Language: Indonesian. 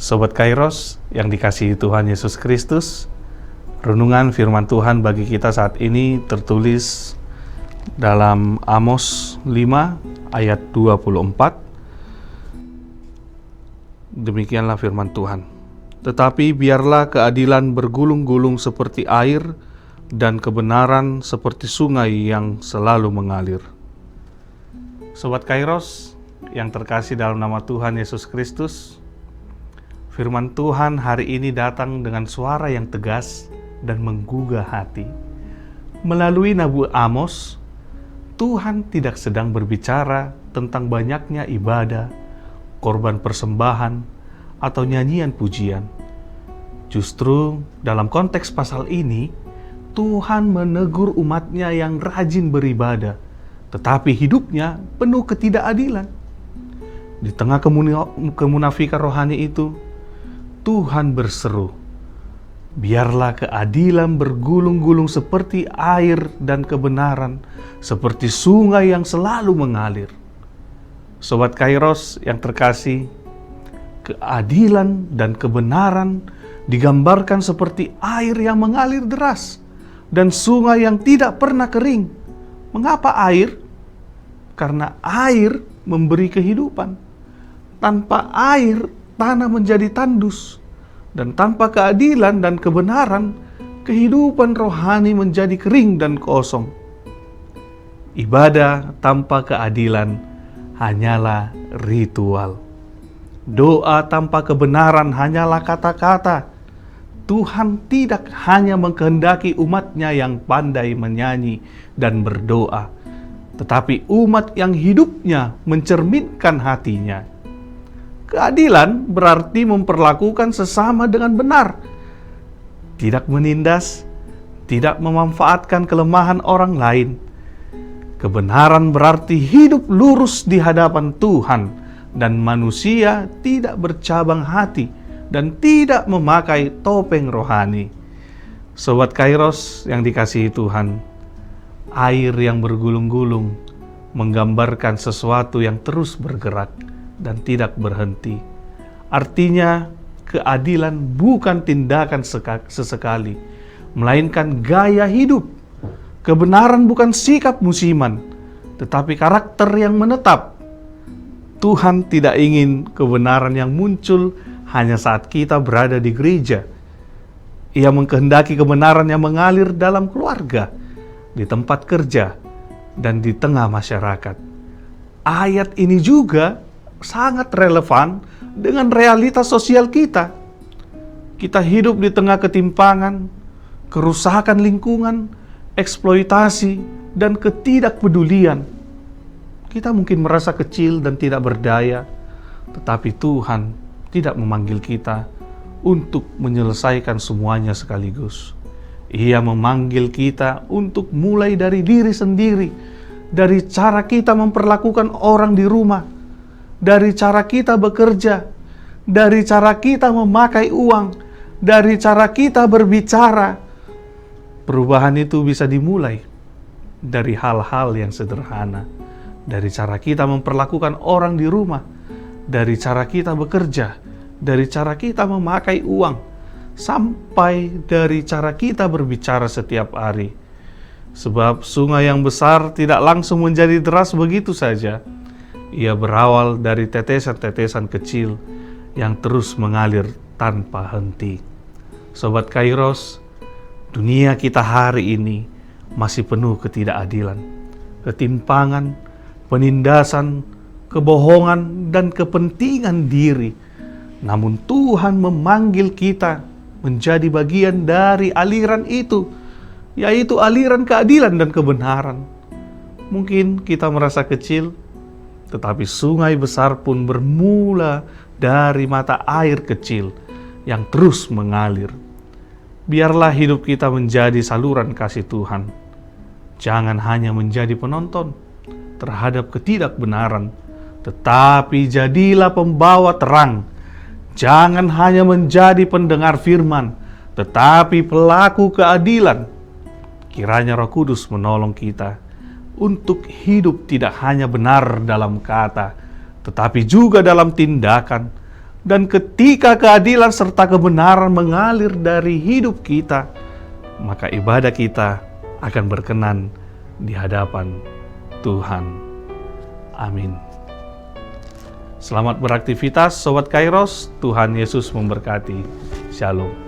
Sobat Kairos yang dikasihi Tuhan Yesus Kristus, renungan firman Tuhan bagi kita saat ini tertulis dalam Amos 5 ayat 24. Demikianlah firman Tuhan. Tetapi biarlah keadilan bergulung-gulung seperti air dan kebenaran seperti sungai yang selalu mengalir. Sobat Kairos yang terkasih dalam nama Tuhan Yesus Kristus, firman Tuhan hari ini datang dengan suara yang tegas dan menggugah hati. Melalui Nabi Amos, Tuhan tidak sedang berbicara tentang banyaknya ibadah, korban persembahan, atau nyanyian pujian. Justru dalam konteks pasal ini, Tuhan menegur umatnya yang rajin beribadah, tetapi hidupnya penuh ketidakadilan. Di tengah kemunafikan rohani itu, Tuhan berseru, biarlah keadilan bergulung-gulung seperti air dan kebenaran seperti sungai yang selalu mengalir. Sobat Kairos yang terkasih, keadilan dan kebenaran digambarkan seperti air yang mengalir deras dan sungai yang tidak pernah kering. Mengapa air? Karena air memberi kehidupan. Tanpa air, tanah menjadi tandus, dan tanpa keadilan dan kebenaran, kehidupan rohani menjadi kering dan kosong. Ibadah tanpa keadilan hanyalah ritual. Doa tanpa kebenaran hanyalah kata-kata. Tuhan tidak hanya mengkehendaki umatnya yang pandai menyanyi dan berdoa, tetapi umat yang hidupnya mencerminkan hatinya. Keadilan berarti memperlakukan sesama dengan benar, tidak menindas, tidak memanfaatkan kelemahan orang lain. Kebenaran berarti hidup lurus di hadapan Tuhan, dan manusia tidak bercabang hati dan tidak memakai topeng rohani. Sobat Kairos yang dikasihi Tuhan, air yang bergulung-gulung menggambarkan sesuatu yang terus bergerak dan tidak berhenti. Artinya, keadilan bukan tindakan sesekali, melainkan gaya hidup. Kebenaran bukan sikap musiman, tetapi karakter yang menetap. Tuhan tidak ingin kebenaran yang muncul hanya saat kita berada di gereja. Ia mengkehendaki kebenaran yang mengalir dalam keluarga, di tempat kerja, dan di tengah masyarakat. Ayat ini juga sangat relevan dengan realitas sosial kita. Kita hidup di tengah ketimpangan, kerusakan lingkungan, eksploitasi, dan ketidakpedulian. Kita mungkin merasa kecil dan tidak berdaya, tetapi Tuhan tidak memanggil kita untuk menyelesaikan semuanya sekaligus. Ia memanggil kita untuk mulai dari diri sendiri, dari cara kita memperlakukan orang di rumah, dari cara kita bekerja, dari cara kita memakai uang, dari cara kita berbicara. Perubahan itu bisa dimulai dari hal-hal yang sederhana, dari cara kita memperlakukan orang di rumah, dari cara kita bekerja, dari cara kita memakai uang, sampai dari cara kita berbicara setiap hari. Sebab sungai yang besar tidak langsung menjadi deras begitu saja. Ia berawal dari tetesan-tetesan kecil yang terus mengalir tanpa henti. Sobat Kairos, dunia kita hari ini masih penuh ketidakadilan, ketimpangan, penindasan, kebohongan, dan kepentingan diri. Namun Tuhan memanggil kita menjadi bagian dari aliran itu, yaitu aliran keadilan dan kebenaran. Mungkin kita merasa kecil, tetapi sungai besar pun bermula dari mata air kecil yang terus mengalir. Biarlah hidup kita menjadi saluran kasih Tuhan. Jangan hanya menjadi penonton terhadap ketidakbenaran, tetapi jadilah pembawa terang. Jangan hanya menjadi pendengar firman, tetapi pelaku keadilan. Kiranya Roh Kudus menolong kita untuk hidup tidak hanya benar dalam kata, tetapi juga dalam tindakan, Dan ketika keadilan serta kebenaran mengalir dari hidup kita, maka ibadah kita akan berkenan di hadapan Tuhan. Amin. Selamat beraktivitas Sobat Kairos, Tuhan Yesus memberkati. Shalom.